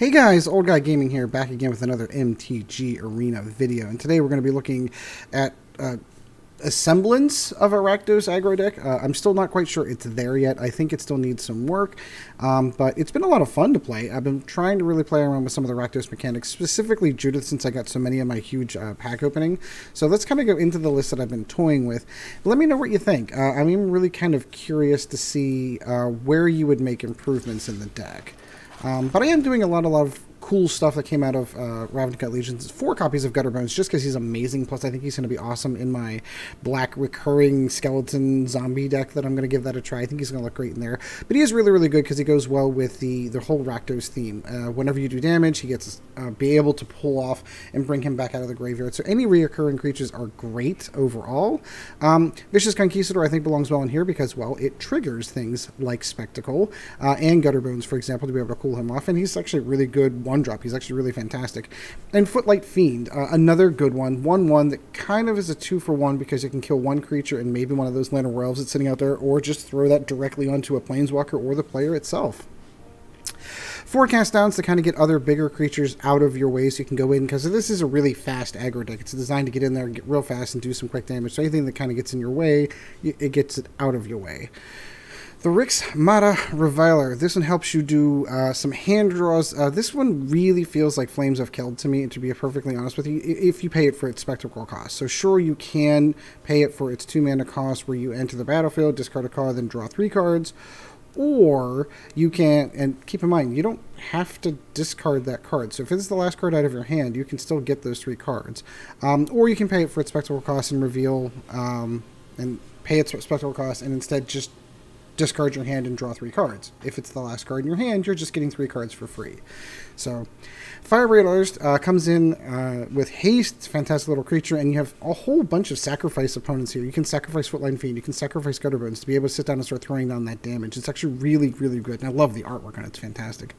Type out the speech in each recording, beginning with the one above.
Hey guys, Old Guy Gaming here, back again with another MTG Arena video, and today we're going to be looking at a semblance of a Rakdos Aggro deck. I'm still not quite sure it's there yet. I think it still needs some work, but it's been a lot of fun to play. I've been trying to really play around with some of the Rakdos mechanics, specifically Judith, since I got so many in my huge pack opening. So let's kind of go into the list that I've been toying with. Let me know what you think. I'm even really kind of curious to see where you would make improvements in the deck. But I am doing a lot of cool stuff that came out of Ravnica Allegiance. 4 copies of Gutterbones, just because he's amazing. Plus, I think he's going to be awesome in my black recurring skeleton zombie deck that I'm going to give that a try. I think he's going to look great in there. But he is really, really good because he goes well with the whole Rakdos theme. Whenever you do damage, he gets be able to pull off and bring him back out of the graveyard. So any reoccurring creatures are great overall. Vicious Conquistador, I think, belongs well in here because, well, it triggers things like Spectacle and Gutterbones, for example, to be able to cool him off. And he's actually really good one-drop. He's actually really fantastic. And Footlight Fiend, another good one. 1/1 that kind of is a 2-for-1 because you can kill one creature and maybe one of those Lantern Elves that's sitting out there, or just throw that directly onto a Planeswalker or the player itself. 4 cast downs to kind of get other bigger creatures out of your way so you can go in, because this is a really fast aggro deck. It's designed to get in there and get real fast and do some quick damage. So anything that kind of gets in your way, it gets it out of your way. The Rix Maadi Reveler. This one helps you do some hand draws. This one really feels like Flames of Keld to me, to be perfectly honest with you, if you pay it for its spectacle cost. So sure, you can pay it for its 2 mana cost, where you enter the battlefield, discard a card, then draw 3 cards. Or you can, and keep in mind, you don't have to discard that card. So if it's the last card out of your hand, you can still get those 3 cards. Or you can pay it for its spectacle cost and reveal, and pay its spectacle cost and instead just discard your hand and draw 3 cards. If it's the last card in your hand, you're just getting 3 cards for free. So, Fireblade Artist comes in with haste. It's a fantastic little creature, and you have a whole bunch of sacrifice opponents here. You can sacrifice Footlight Fiend, you can sacrifice Gutterbones to be able to sit down and start throwing down that damage. It's actually really, really good, and I love the artwork on it. It's fantastic.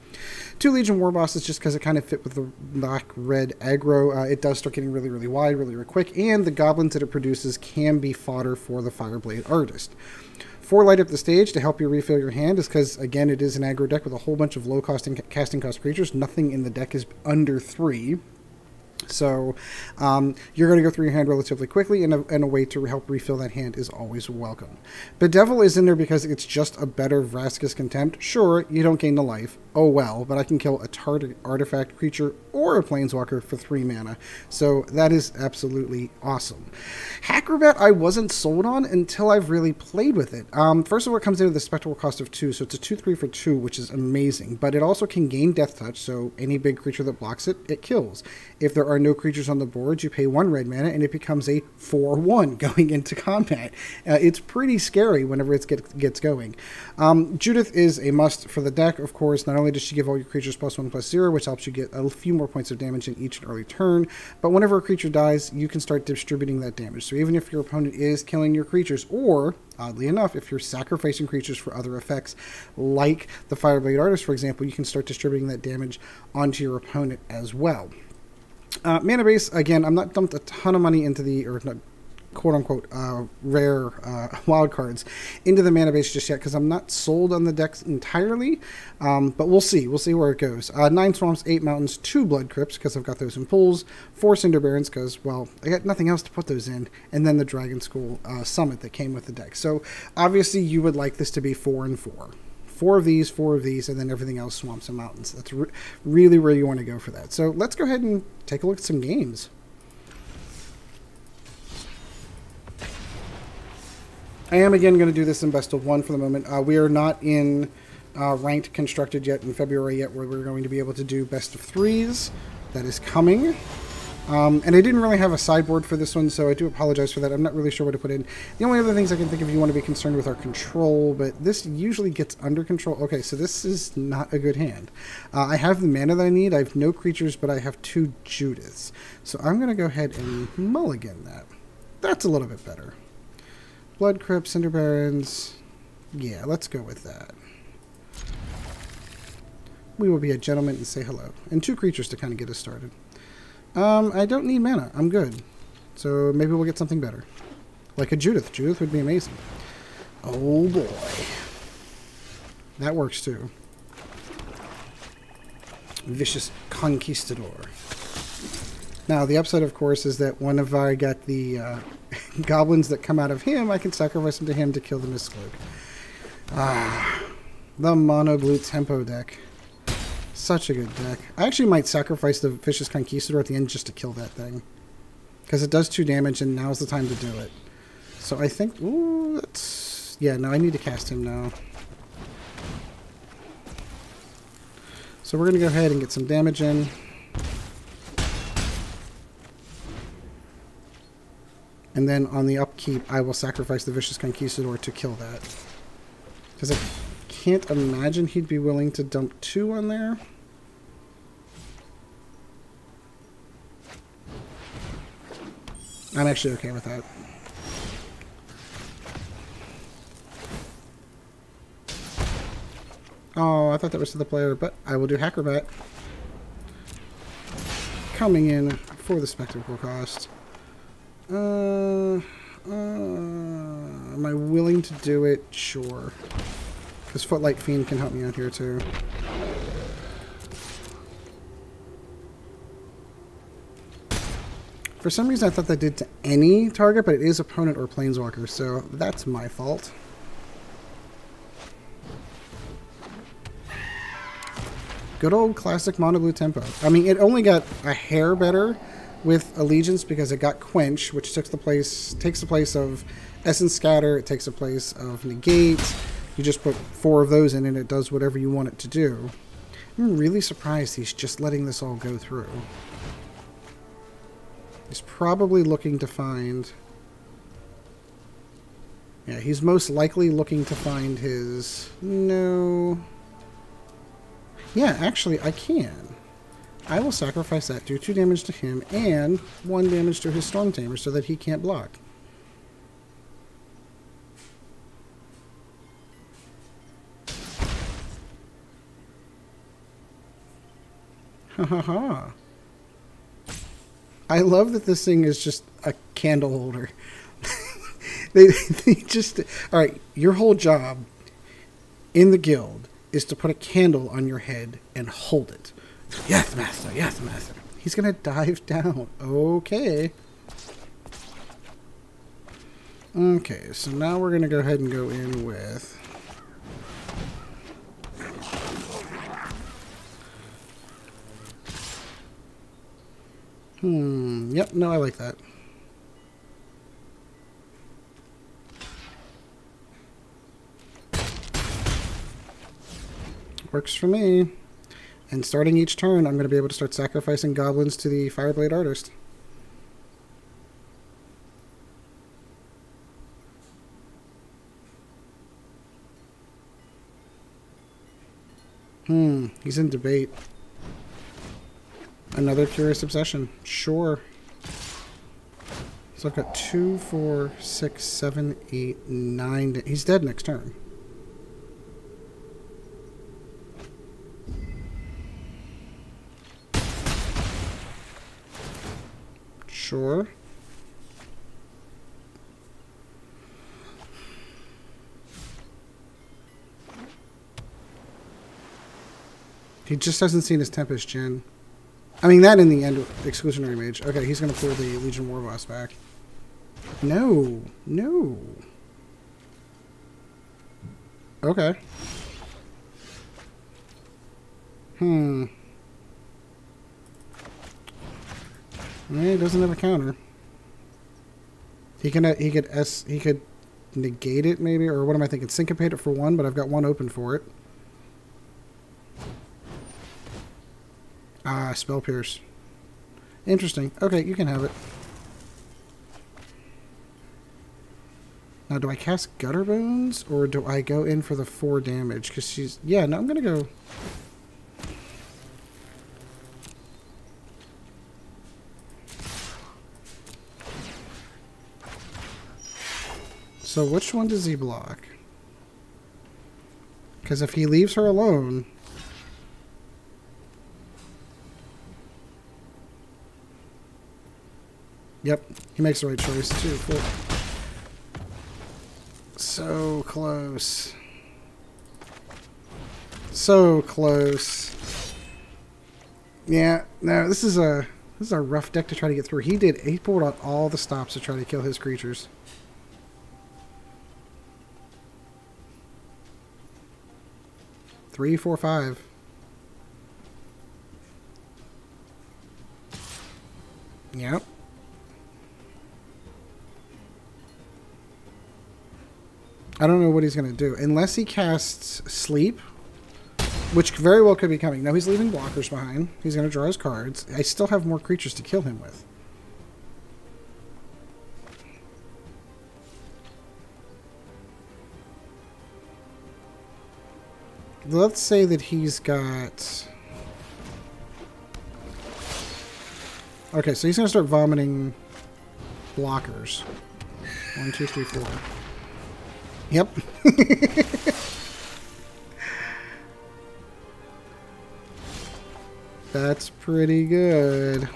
2 Legion Warbosses, just because it kind of fit with the black-red aggro. It does start getting really, really wide, really, really quick, and the goblins that it produces can be fodder for the Fireblade Artist. 4 light up the stage to help you refill your hand is because, again, it is an aggro deck with a whole bunch of low cost and casting cost creatures. Nothing in the deck is under 3. So you're going to go through your hand relatively quickly, and a way to help refill that hand is always welcome. Bedevil is in there because it's just a better Vraska's Contempt. Sure, you don't gain the life. Oh well, but I can kill a target artifact creature or a planeswalker for 3 mana. So that is absolutely awesome. Hackrobat I wasn't sold on until I've really played with it. First of all, it comes into the spectacle cost of 2, so it's a 2/3 for 2, which is amazing. But it also can gain Death Touch, so any big creature that blocks it, it kills. If there are no creatures on the board, you pay 1 red mana, and it becomes a 4/1 going into combat. It's pretty scary whenever it gets going. Judith is a must for the deck, of course. Not only does she give all your creatures +1/+0, which helps you get a few more points of damage in each early turn, but whenever a creature dies, you can start distributing that damage. So even if your opponent is killing your creatures, or, oddly enough, if you're sacrificing creatures for other effects, like the Fireblade Artist, for example, you can start distributing that damage onto your opponent as well. Mana base, again, I'm not dumped a ton of money into the, or not, quote-unquote, rare wild cards into the mana base just yet, because I'm not sold on the decks entirely, but we'll see. We'll see where it goes. 9 Swamps, 8 Mountains, 2 Blood Crypts, because I've got those in pools, 4 Cinder Barrens, because, well, I got nothing else to put those in, and then the Dragonskull Summit that came with the deck. So, obviously, you would like this to be 4 and 4. 4 of these, and then everything else swamps and mountains. That's really where you want to go for that. So let's go ahead and take a look at some games. I am again going to do this in best of 1 for the moment. We are not in ranked constructed yet in February yet, where we're going to be able to do best of 3s. That is coming. And I didn't really have a sideboard for this one, so I do apologize for that. I'm not really sure what to put in. The only other things I can think of you want to be concerned with are control, but this usually gets under control. Okay, so this is not a good hand. I have the mana that I need. I have no creatures, but I have 2 Judiths. So I'm going to go ahead and mulligan that. That's a little bit better. Blood Crypt, Cinder Barrens. Yeah, let's go with that. We will be a gentleman and say hello. And 2 creatures to kind of get us started. I don't need mana. I'm good. So maybe we'll get something better. Like a Judith. Judith would be amazing. Oh boy. That works too. Vicious Conquistador. Now, the upside, of course, is that whenever I get the goblins that come out of him, I can sacrifice them to him to kill the Mistcloak. Ah, the mono blue tempo deck. Such a good deck. I actually might sacrifice the Vicious Conquistador at the end just to kill that thing. Because it does 2 damage, and now's the time to do it. So I think... Ooh, that's... Yeah, no, I need to cast him now. So we're going to go ahead and get some damage in. And then on the upkeep, I will sacrifice the Vicious Conquistador to kill that. Because I can't imagine he'd be willing to dump 2 on there. I'm actually okay with that. Oh, I thought that was to the player, but I will do Hackrobat. Coming in for the spectacle cost. Am I willing to do it? Sure. Because Footlight Fiend can help me out here too. For some reason I thought that did to any target, but it is opponent or planeswalker, so that's my fault. Good old classic mono blue tempo. I mean, it only got a hair better with Allegiance because it got Quench, which takes the place of Essence Scatter, it takes the place of Negate. You just put 4 of those in and it does whatever you want it to do. I'm really surprised he's just letting this all go through. He's probably looking to find... Yeah, he's most likely looking to find his... No... Yeah, actually, I can. I will sacrifice that, do 2 damage to him, and 1 damage to his Storm Tamer so that he can't block. Ha ha ha. I love that this thing is just a candle holder. they just... Alright, your whole job in the guild is to put a candle on your head and hold it. Yes, master. Yes, master. He's going to dive down. Okay. Okay, so now we're going to go ahead and go in with... Yep, no, I like that. Works for me. And starting each turn, I'm going to be able to start sacrificing goblins to the Fireblade Artist. He's in debate. Another Curious Obsession. Sure. So I've got 2, 4, 6, 7, 8, 9... He's dead next turn. Sure. He just hasn't seen his Tempest Gen. I mean, that in the end, Exclusionary Mage. Okay, he's going to pull the Legion Warboss back. No. No. Okay. He doesn't have a counter. He could negate it maybe, or what am I thinking? Syncopate it for 1, but I've got 1 open for it. Ah, Spell Pierce. Interesting. Okay, you can have it. Now, do I cast Gutterbones, or do I go in for the 4 damage? Because she's... Yeah, no, I'm going to go... So which one does he block? Because if he leaves her alone... Yep, he makes the right choice too. Cool. So close. So close. Yeah, no, this is a rough deck to try to get through. He pulled out all the stops to try to kill his creatures. Three, four, five. Yep. I don't know what he's going to do. Unless he casts Sleep, which very well could be coming. No, he's leaving blockers behind. He's going to draw his cards. I still have more creatures to kill him with. Let's say that he's got... Okay, so he's going to start vomiting blockers. 1, 2, 3, 4. Yep. That's pretty good.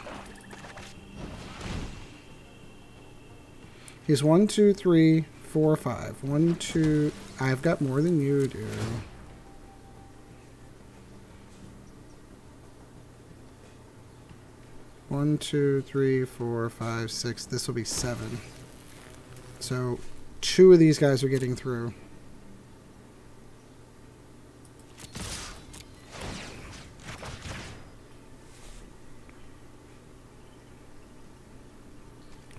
He's 1, 2, 3, 4, 5. 1, 2... I've got more than you do. One, 2, 3, 4, 5, 6. This will be 7. So 2 of these guys are getting through.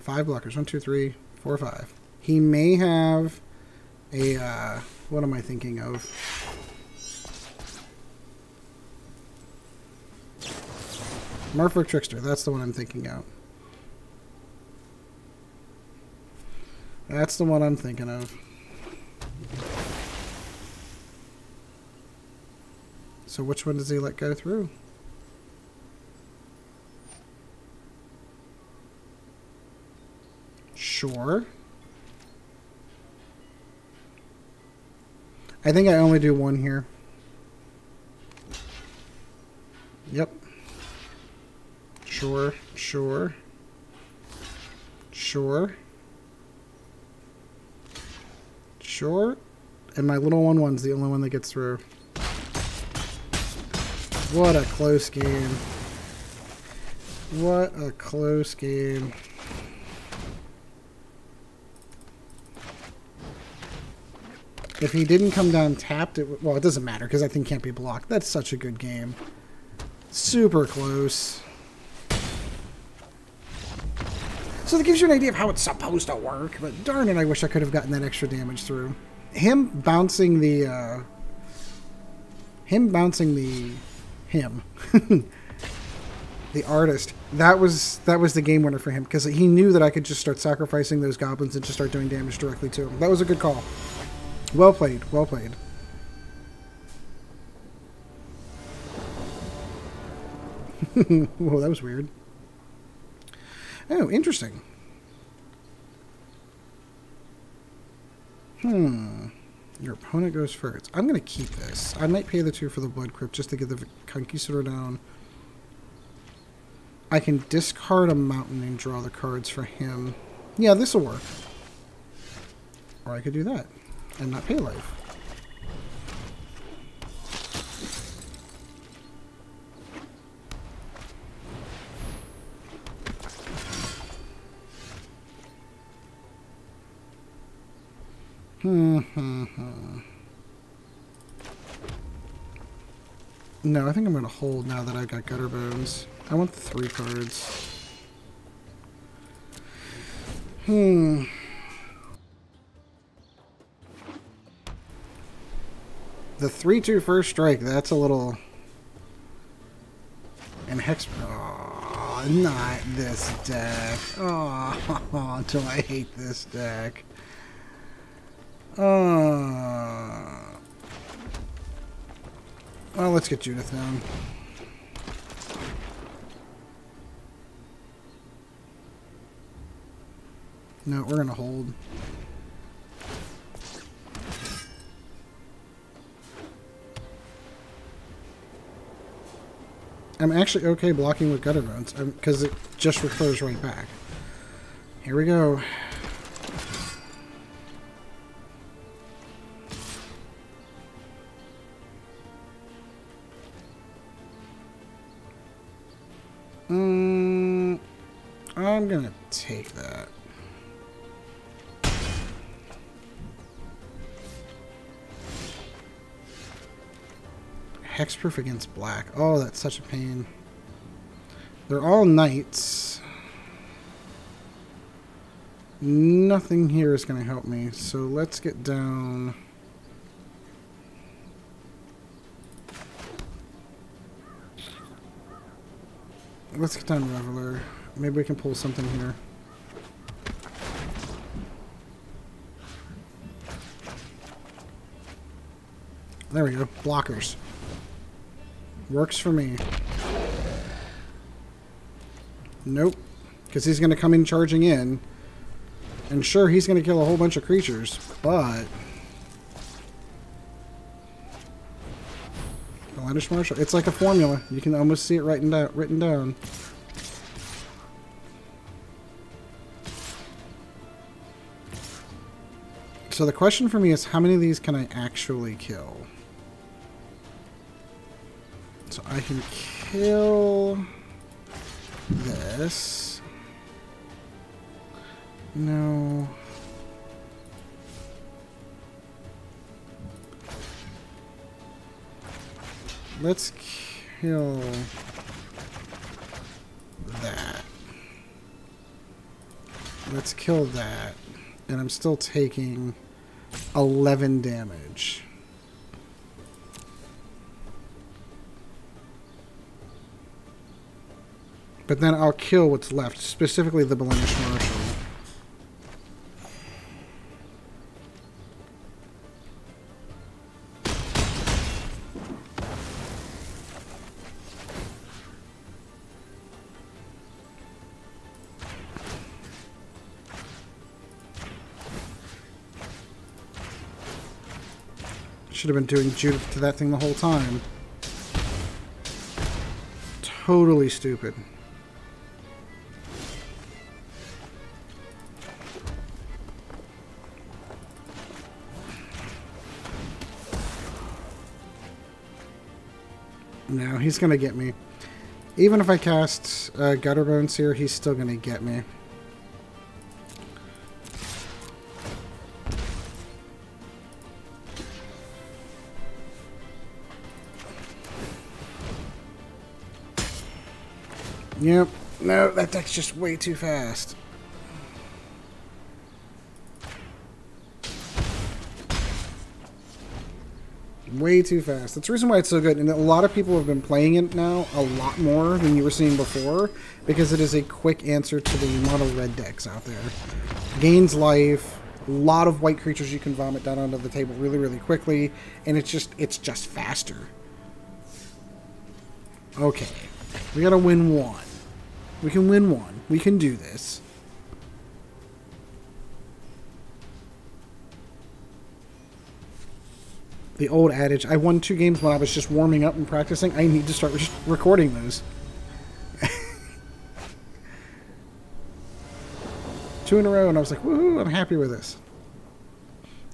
Five blockers. 1, 2, 3, 4, 5. He may have a what am I thinking of? Merfolk Trickster, that's the one I'm thinking of. That's the one I'm thinking of. So which one does he let go through? Sure. I think I only do one here. Yep. Sure, sure, sure, sure, and my little 1/1's the only one that gets through. What a close game. What a close game. If he didn't come down tapped, well, it doesn't matter because that thing can't be blocked. That's such a good game. Super close. So that gives you an idea of how it's supposed to work, but darn it, I wish I could have gotten that extra damage through. Him bouncing the the artist, that was the game winner for him, because he knew that I could just start sacrificing those goblins and just start doing damage directly to him. That was a good call. Well played, well played. Whoa, that was weird. Oh, interesting. Your opponent goes first. I'm going to keep this. I might pay the 2 for the Blood Crypt just to get the Conquistador down. I can discard a mountain and draw the cards for him. Yeah, this will work. Or I could do that and not pay life. No, I think I'm going to hold now that I've got Gutterbones. I want the 3 cards. The 3/2 first strike, that's a little... And Hex... Oh, not this deck. Oh, do I hate this deck. Well, let's get Judith down. No, we're going to hold. I'm actually okay blocking with Gutterbones because it just recurs right back. Here we go. I'm gonna take that. Hexproof against black. Oh, that's such a pain. They're all knights. Nothing here is going to help me. So let's get down. Let's get down Reveler. Maybe we can pull something here. There we go. Blockers. Works for me. Nope. Because he's going to come in charging in. And sure, he's going to kill a whole bunch of creatures. But... Outlandish Marshal. It's like a formula. You can almost see it written down. So the question for me is, how many of these can I actually kill? So I can kill this. No. Let's kill that. Let's kill that. And I'm still taking 11 damage. But then I'll kill what's left, specifically the Blemished Marshal. Should have been doing Judith to that thing the whole time. Totally stupid. No, he's going to get me. Even if I cast Gutterbones here, he's still going to get me. Yep. No, that deck's just way too fast. Way too fast. That's the reason why it's so good. And a lot of people have been playing it now a lot more than you were seeing before, because it is a quick answer to the mono red decks out there. Gains life, a lot of white creatures you can vomit down onto the table really, really quickly, and it's just faster. Okay. We gotta win one. We can win one. We can do this. The old adage, I won 2 games when I was just warming up and practicing. I need to start recording those. 2 in a row, and I was like, woohoo, I'm happy with this.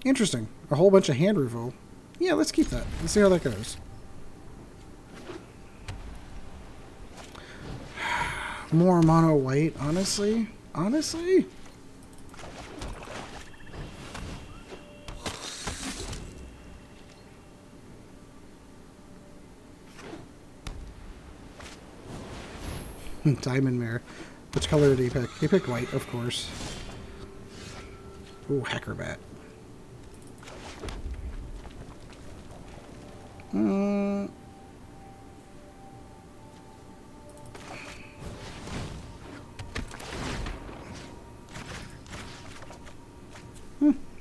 Interesting. A whole bunch of hand reveal. Yeah, let's keep that. Let's see how that goes. More mono white, honestly? Honestly? Diamond Mare. Which color did he pick? He picked white, of course. Ooh, Hackrobat.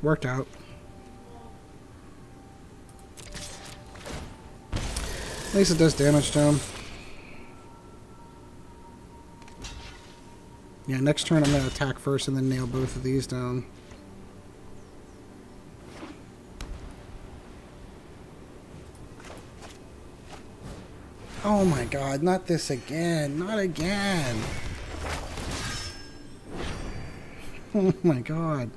Worked out. At least it does damage to him. Yeah, next turn I'm going to attack first and then nail both of these down. Oh my god, not this again. Not again. Oh my god.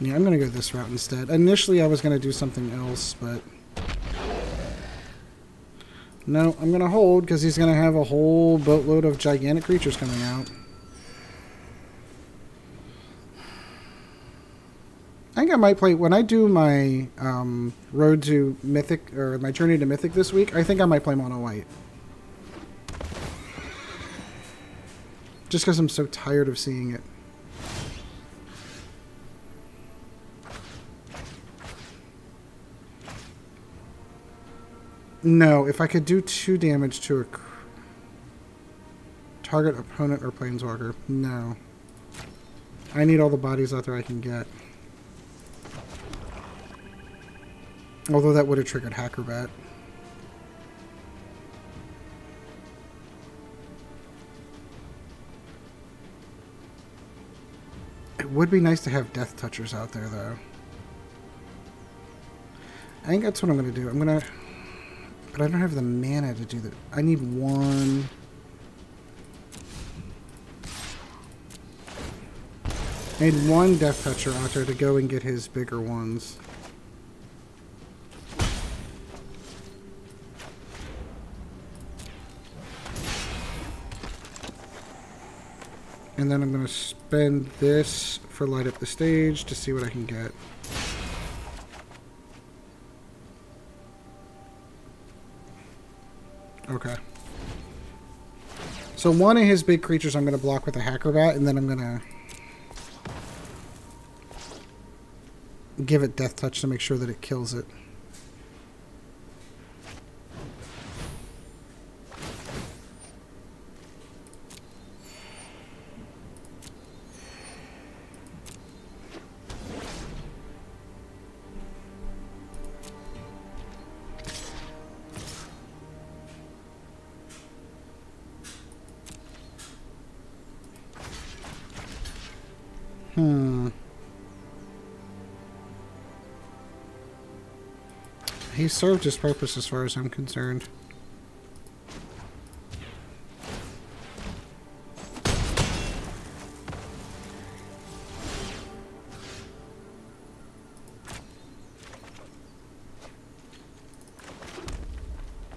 Yeah, I'm going to go this route instead. Initially, I was going to do something else, but... No, I'm going to hold, because he's going to have a whole boatload of gigantic creatures coming out. I think I might play... When I do my Road to Mythic, or my Journey to Mythic this week, I think I might play Mono White. Just because I'm so tired of seeing it. No, if I could do 2 damage to a target opponent or planeswalker, no. I need all the bodies out there I can get. Although that would have triggered Hackrobat. It would be nice to have Death Touchers out there, though. I think that's what I'm going to do. I'm going to... But I don't have the mana to do that. I need 1... I need 1 Death Toucher out there to go and get his bigger ones. And then I'm going to spend this for Light Up the Stage to see what I can get. Okay. So one of his big creatures I'm going to block with a Hackrobat, and then I'm going to give it Death Touch to make sure that it kills it. He served his purpose as far as I'm concerned.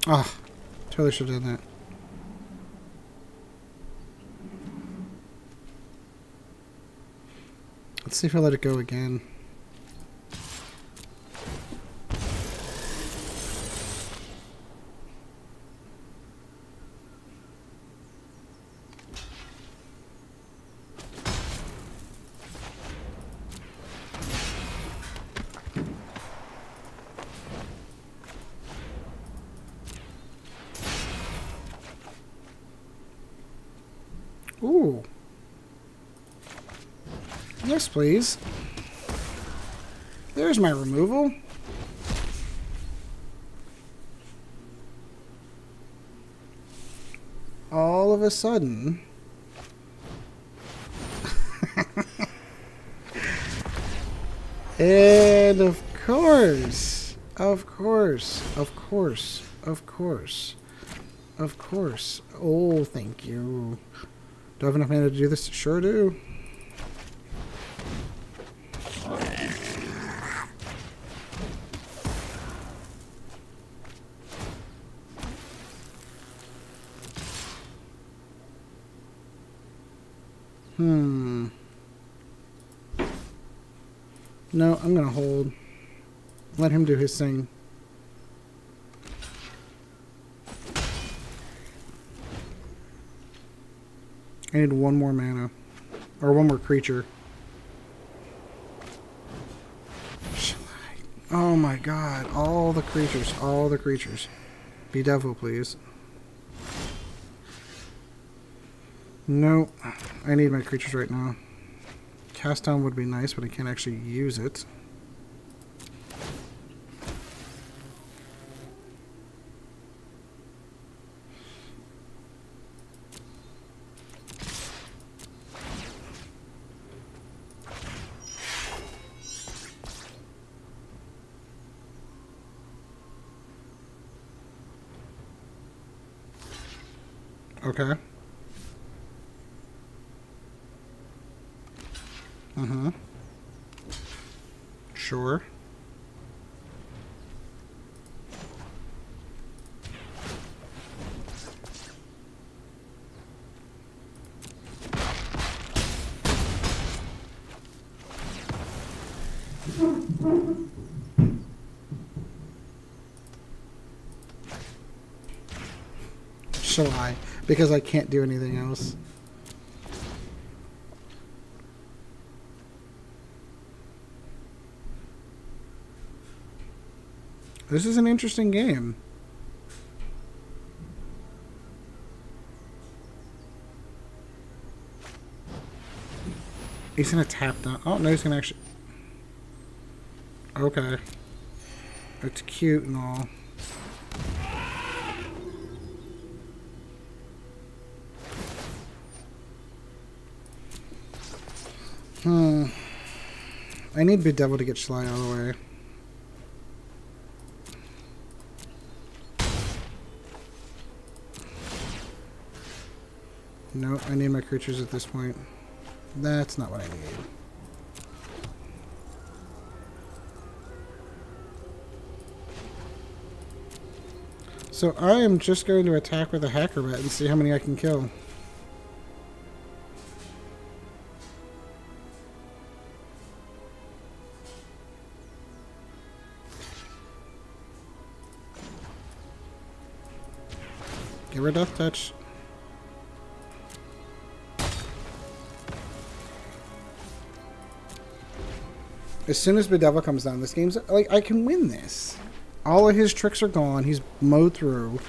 Ah, totally should have done that. Let's see if I let it go again. Ooh. Yes, please. There's my removal. All of a sudden... And of course, oh, thank you. Do I have enough mana to do this? Sure do. No, I'm gonna hold. Let him do his thing. I need 1 more mana. Or 1 more creature. Oh my god. All the creatures. All the creatures. Bedevil, please. No. I need my creatures right now. Cast down would be nice, but I can't actually use it. Okay. Sure. Shall I? Because I can't do anything else. This is an interesting game. He's gonna tap that. Oh no, he's gonna actually. Okay. It's cute and all. I need Bedevil to get Sly out of the way. No, I need my creatures at this point. That's not what I need. So I am just going to attack with a Hackrobat and see how many I can kill. Give her Death Touch. As soon as Bedevil comes down, this game's like, I can win this. All of his tricks are gone. He's mowed through.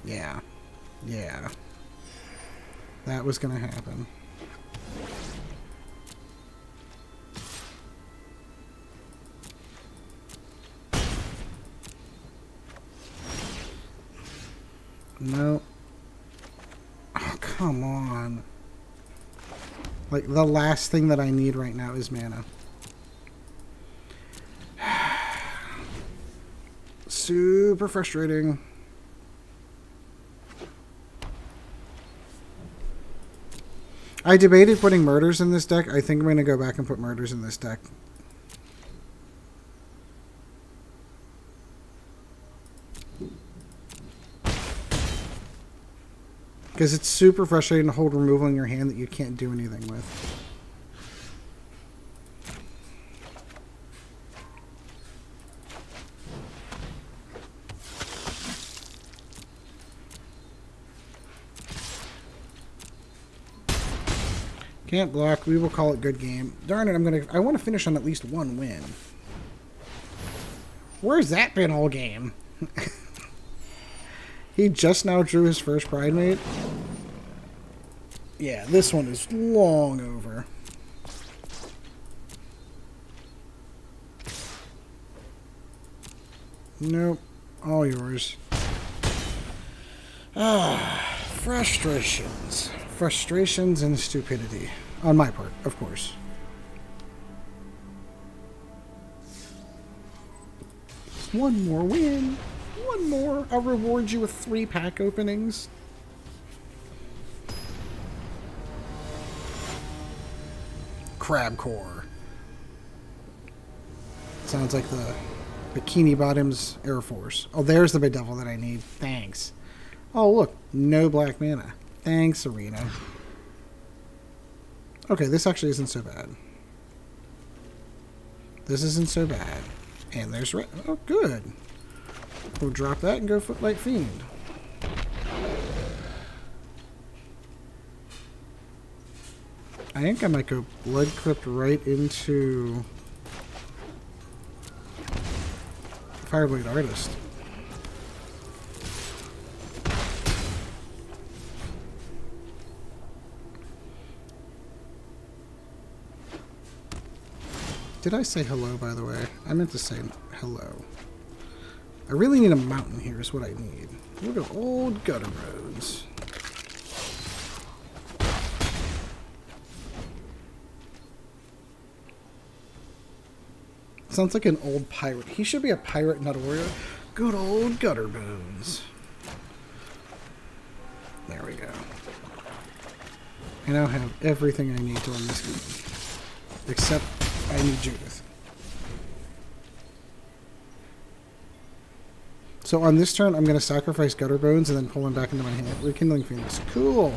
Yeah. Yeah. That was gonna happen. No. Oh, come on. Like, the last thing that I need right now is mana. Super frustrating. I debated putting Murders in this deck. I think I'm going to go back and put Murders in this deck. Because it's super frustrating to hold removal in your hand that you can't do anything with. Can't block. We will call it good game. Darn it, I want to finish on at least one win. Where's that been all game? He just now drew his first Pride Mate. Yeah, this one is long over. Nope. All yours. Ah, frustrations. Frustrations and stupidity. On my part, of course. One more win. One more. I'll reward you with 3 pack openings. Crabcore. Sounds like the Bikini Bottoms Air Force. Oh, there's the Bedevil that I need. Thanks. Oh, look. No black mana. Thanks, Arena. Okay, this actually isn't so bad. This isn't so bad. And there's... Oh, good. We'll drop that and go Footlight Fiend. I think I might go Blood Crypt right into Fireblade Artist. Did I say hello, by the way? I meant to say hello. I really need a mountain here is what I need. Look at old Gutterbones. Sounds like an old pirate. He should be a pirate, not a warrior. Good old Gutterbones. There we go. I now have everything I need to win this game. Except I need Judith. So on this turn, I'm going to sacrifice Gutterbones and then pull him back into my hand. Rekindling Phoenix. Cool.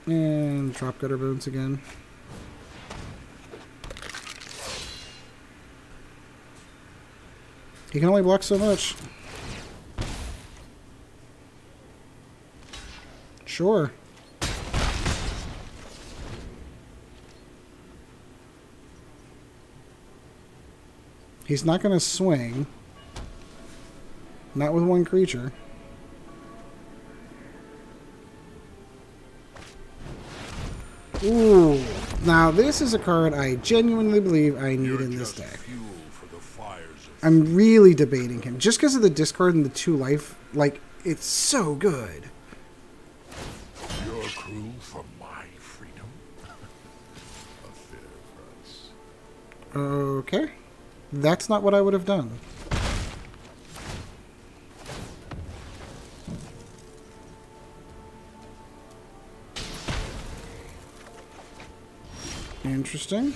And drop Gutterbones again. He can only block so much. Sure. He's not going to swing. Not with one creature. Ooh. Now, this is a card I genuinely believe I need in this deck. I'm really debating him. Just because of the discard and the 2 life, like, it's so good. Your crew for my freedom. A fair price. Okay. That's not what I would have done. Interesting.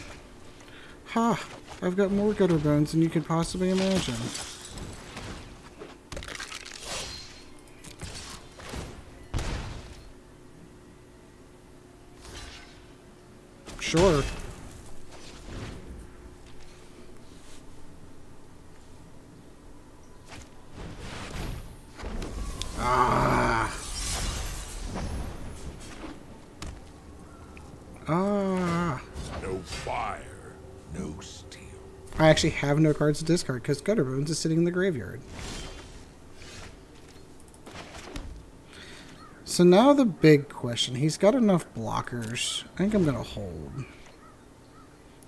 Ha! I've got more Gutterbones than you could possibly imagine. Sure. Ah. Ah. No fire, no steel. I actually have no cards to discard because Gutterbones is sitting in the graveyard. So now the big question. He's got enough blockers. I think I'm going to hold.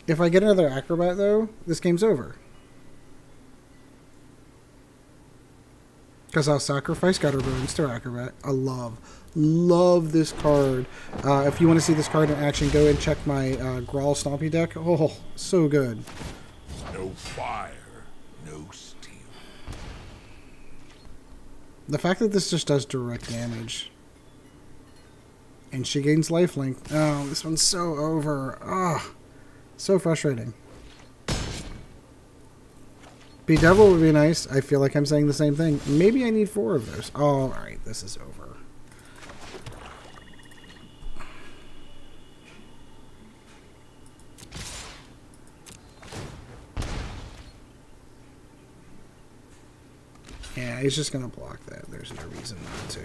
If I get another Hackrobat, though, this game's over. Because I'll sacrifice Gutterbones to Hackrobat. I love this card. If you want to see this card in action, go and check my Grawl Stompy deck. Oh, so good. No fire, no steel. The fact that this just does direct damage. And she gains lifelink. Oh, this one's so over. Oh, so frustrating. Bedevil would be nice. I feel like I'm saying the same thing. Maybe I need 4 of those. Oh, alright, this is over. Yeah, he's just going to block that. There's no reason not to.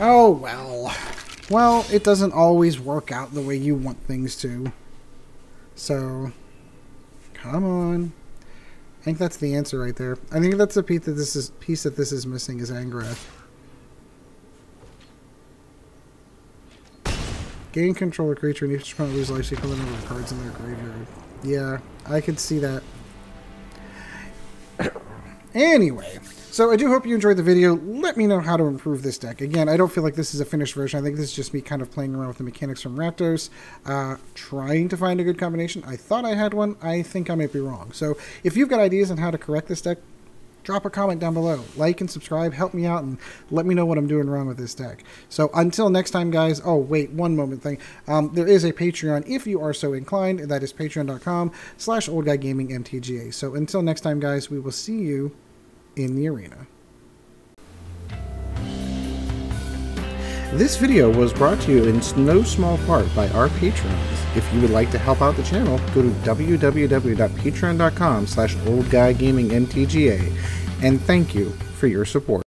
Oh, well. Well, it doesn't always work out the way you want things to. So, come on. I think that's the answer right there. I think that's the piece that this is missing is Angrath. Gain control of creature and each opponent lose life, so you can put number of cards in their graveyard. Yeah, I could see that. Anyway, so I do hope you enjoyed the video. Let me know how to improve this deck. Again, I don't feel like this is a finished version. I think this is just me kind of playing around with the mechanics from Rakdos, trying to find a good combination. I thought I had one. I think I might be wrong. So if you've got ideas on how to correct this deck, drop a comment down below. Like and subscribe. Help me out and let me know what I'm doing wrong with this deck. So until next time, guys. Oh, wait, one moment thing. There is a Patreon if you are so inclined. That is patreon.com/oldguygamingmtga. So until next time, guys, we will see you in the arena. This video was brought to you in no small part by our patrons. If you would like to help out the channel, go to www.patreon.com/oldguygamingmtga, and thank you for your support.